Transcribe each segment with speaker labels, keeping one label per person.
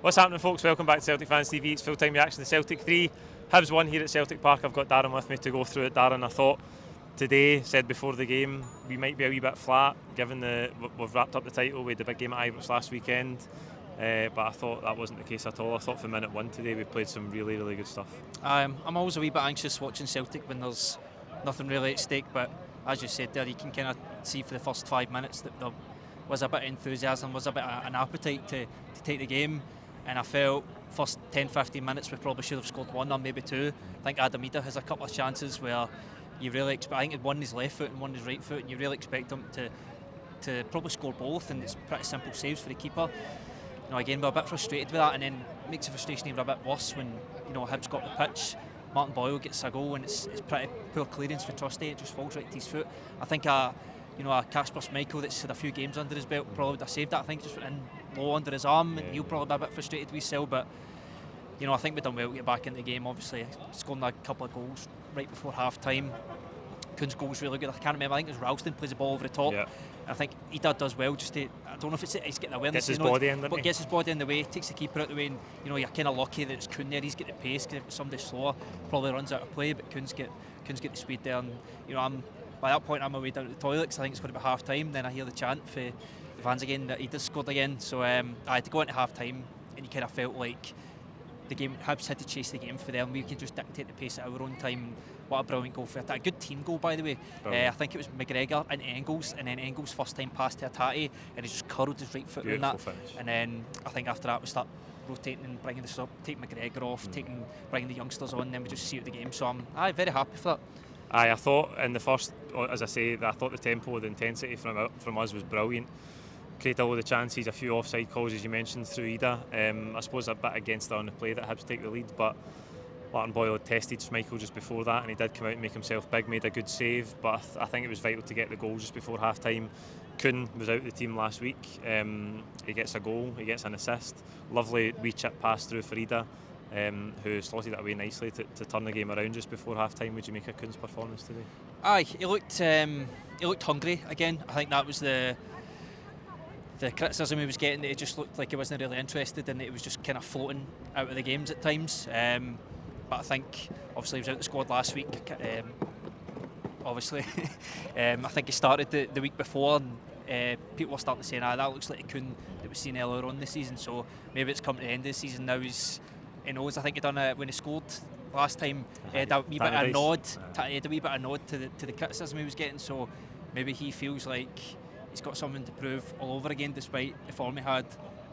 Speaker 1: What's happening, folks? Welcome back to Celtic Fans TV. It's full-time reaction to Celtic 3. Hibs 1 here at Celtic Park. I've got Darren with me to go through it. Darren, I thought today, said before the game, we might be a wee bit flat, given we've wrapped up the title with the big game at Ibrox last weekend. But I thought that wasn't the case at all. I thought for minute 1 today we played some really, really good stuff.
Speaker 2: I'm always a wee bit anxious watching Celtic when there's nothing really at stake, but as you said there, you can kind of see for the first 5 minutes that there was a bit of enthusiasm, was a bit of an appetite to take the game. And I felt first 10-15 minutes we probably should have scored one or maybe two. I think Hatate and Idah has a couple of chances where you really expect, I think one is left foot and one is right foot, and you really expect them to probably score both, and it's pretty simple saves for the keeper. Again, we're a bit frustrated with that, and then it makes the frustration even a bit worse when Hibs got the pitch. Martin Boyle gets a goal and it's pretty poor clearance for Trusty. It just falls right to his foot. I think a Kasper Schmeichel that's had a few games under his belt probably would have saved that. I think just went in low under his arm, and he'll probably be a bit frustrated with himself, but I think we've done well to get back in the game. Obviously scoring a couple of goals right before half time. Kuhn's goal was really good. I can't remember, I think it was Ralston plays the ball over the top. Yeah. I think Idah does well, just to, I don't know if he's getting awareness.
Speaker 1: Gets his body in,
Speaker 2: but gets his body in the way, takes the keeper out the way, and you're kind of lucky that it's Kuhn there. He's got the pace, because if somebody slower probably runs out of play, but Kuhn's get the speed there, and by that point I'm away down to the toilet because I think it's going to be half time. Then I hear the chant for the fans again that Idah's scored again, so I had to go into half time, and you kind of felt like the game, Hibs had to chase the game for them. We could just dictate the pace at our own time. What a brilliant goal for Hatate. A good team goal, by the way. I think it was McGregor and Engels, and then Engels' first time pass to Hatate, and he just curled his right foot on that. Finish. And then I think after that we start rotating and bringing this up, taking McGregor off, bringing the youngsters on, and then we just see out the game. So I'm very happy for that.
Speaker 1: I thought in the first, as I say, I thought the tempo, the intensity from us was brilliant. Created all the chances, a few offside calls as you mentioned through Idah. I suppose a bit against on the play that Hibs take the lead, but Martin Boyle had tested Schmeichel just before that, and he did come out and make himself big, made a good save, but I think it was vital to get the goal just before half time. Kuhn was out of the team last week. He gets a goal, he gets an assist, lovely wee chip pass through for Idah, who slotted it away nicely to turn the game around just before half time. Would you make of Kuhn's performance today?
Speaker 2: Aye, he looked hungry again. I think that was the criticism he was getting, that he just looked like he wasn't really interested, and it was just kind of floating out of the games at times. But I think obviously he was out the squad last week. Obviously, I think he started the week before, and people were starting to say, that looks like a Kuhn that we've seen earlier on this season. So maybe it's come to the end of the season now. He knows. I think he done it when he scored last time. He had a wee bit of a nod. He had a wee bit of nod to the criticism he was getting. So maybe he feels like he's got something to prove all over again, despite the form he had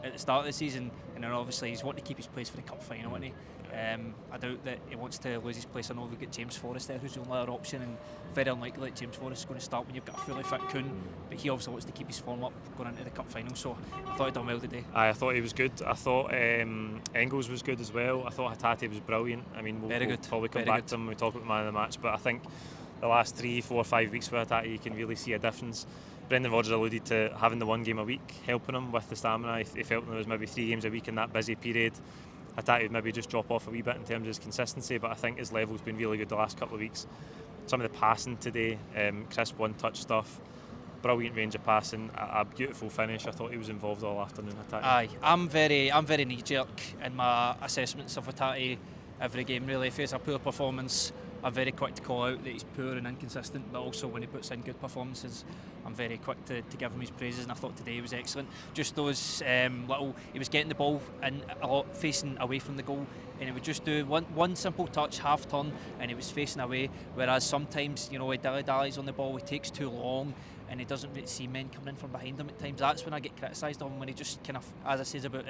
Speaker 2: at the start of the season. And then obviously he's wanting to keep his place for the cup final, isn't he? I doubt that he wants to lose his place. I know we've got James Forrest there, who's the only other option, and very unlikely that James Forrest is going to start when you've got a fully fit Kuhn. But he obviously wants to keep his form up going into the cup final. So I thought he'd done well today.
Speaker 1: I thought he was good. I thought Engels was good as well. I thought Hatate was brilliant. I mean, we'll probably come back to him when we talk about the man of the match. But I think the last 3, 4, 5 weeks with Hatate, you can really see a difference. Brendan Rodgers alluded to having the one game a week helping him with the stamina. He felt there was maybe 3 games a week in that busy period. Hatate would maybe just drop off a wee bit in terms of his consistency, but I think his level's been really good the last couple of weeks. Some of the passing today, crisp one-touch stuff, brilliant range of passing, a beautiful finish. I thought he was involved all afternoon. Hatate.
Speaker 2: Aye, I'm very knee-jerk in my assessments of Hatate every game. Really, if he has a poor performance, I'm very quick to call out that he's poor and inconsistent, but also when he puts in good performances, I'm very quick to give him his praises, and I thought today he was excellent. Just those he was getting the ball in a lot, facing away from the goal, and he would just do one simple touch, half turn, and he was facing away, whereas sometimes, he dilly-dallies on the ball, he takes too long, and he doesn't really see men coming in from behind him at times. That's when I get criticised of him, when he just kind of, as I said about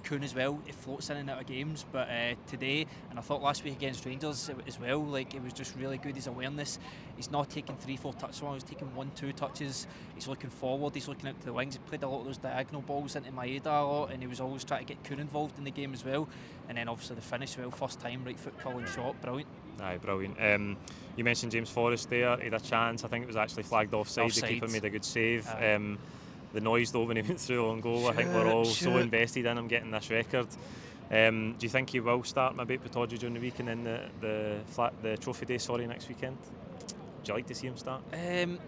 Speaker 2: Kuhn as well, it floats in and out of games, but today, and I thought last week against Rangers as well, like, it was just really good, his awareness. He's not taking 3-4 touches, he's taking 1-2 touches, he's looking forward, he's looking out to the wings. He played a lot of those diagonal balls into Maeda a lot, and he was always trying to get Kuhn involved in the game as well. And then obviously the finish, well, first time, right foot curling shot, brilliant.
Speaker 1: Aye, brilliant. You mentioned James Forrest there, he had a chance, I think it was actually flagged offside. The keeper made a good save. The noise though when he went through on goal, I think we're all so invested in him getting this record. Do you think he will start maybe at Pittodrie during the week and then the trophy day next weekend? would you like to see him start?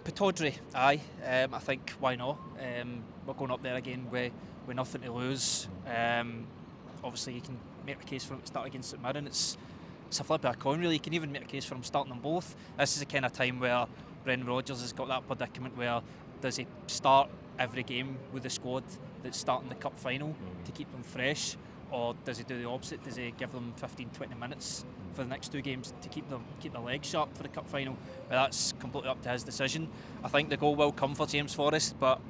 Speaker 2: Pataudry, aye. I think why not? We're going up there again with nothing to lose. Obviously, you can make a case for him to start against St Mirren. It's a flip of a coin, really. You can even make a case for him starting them both. This is the kind of time where Brendan Rodgers has got that predicament where does he start every game with the squad that's starting the cup final to keep them fresh, or does he do the opposite? Does he give them 15-20 minutes for the next two games to keep their legs sharp for the cup final? Well, that's completely up to his decision. I think the goal will come for James Forrest, but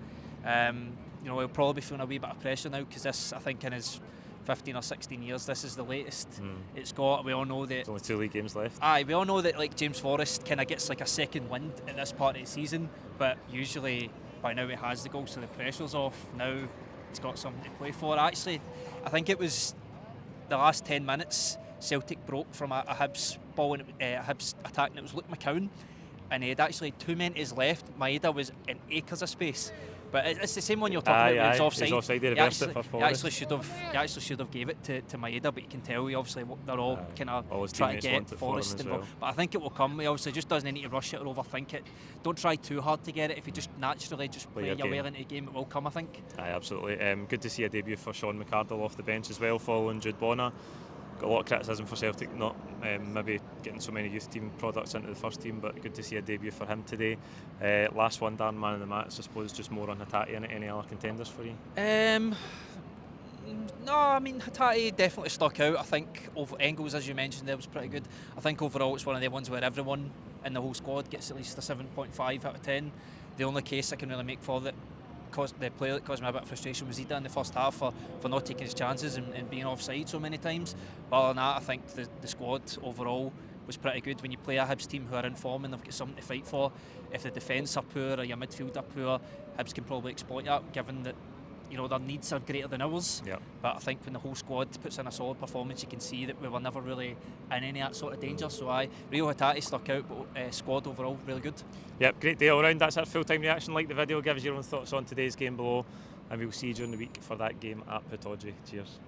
Speaker 2: he'll probably be feeling a wee bit of pressure now, because this, I think, in his 15 or 16 years, this is the latest it's got. We all know that
Speaker 1: There's only 2 league games left.
Speaker 2: Aye, we all know that like James Forrest kind of gets like a second wind at this part of the season, but usually by now he has the goal, so the pressure's off. Now he's got something to play for. Actually, I think it was the last 10 minutes Celtic broke from a Hibs ball and a Hibs attack, and it was Luke McCown, and he had actually 2 men to his left. Maeda was in acres of space. But it's the same one you're talking about. It's offside.
Speaker 1: He's offside. He reversed it for Forrest.
Speaker 2: He actually should have gave it to Maeda, but you can tell they're all kind of trying to get Forrest involved. But I think it will come. He obviously just doesn't need to rush it or overthink it. Don't try too hard to get it. If you just naturally just play your way into the game, it will come, I think.
Speaker 1: Aye, absolutely. Good to see a debut for Sean McArdle off the bench as well, following Jude Bonner. Got a lot of criticism for Celtic not maybe getting so many youth team products into the first team, but good to see a debut for him today. Last one, Darren, man of the match, I suppose, just more on Hatate and any other contenders for you?
Speaker 2: No, I mean, Hatate definitely stuck out. I think over Engels, as you mentioned, there was pretty good. I think overall it's one of the ones where everyone in the whole squad gets at least a 7.5 out of 10. The only case I can really make for that the player that caused me a bit of frustration was Idah in the first half for not taking his chances and being offside so many times. But other than that, I think the squad overall was pretty good. When you play a Hibs team who are in form and they've got something to fight for, if the defence are poor or your midfield are poor, Hibs can probably exploit that, given that their needs are greater than ours.
Speaker 1: Yep.
Speaker 2: But I think when the whole squad puts in a solid performance, you can see that we were never really in any of that sort of danger. So Rio Hatate stuck out, but squad overall really good.
Speaker 1: Yep, great day all round. That's our full-time reaction. Like the video, give us your own thoughts on today's game below, and we'll see you during the week for that game at Pataudry. Cheers.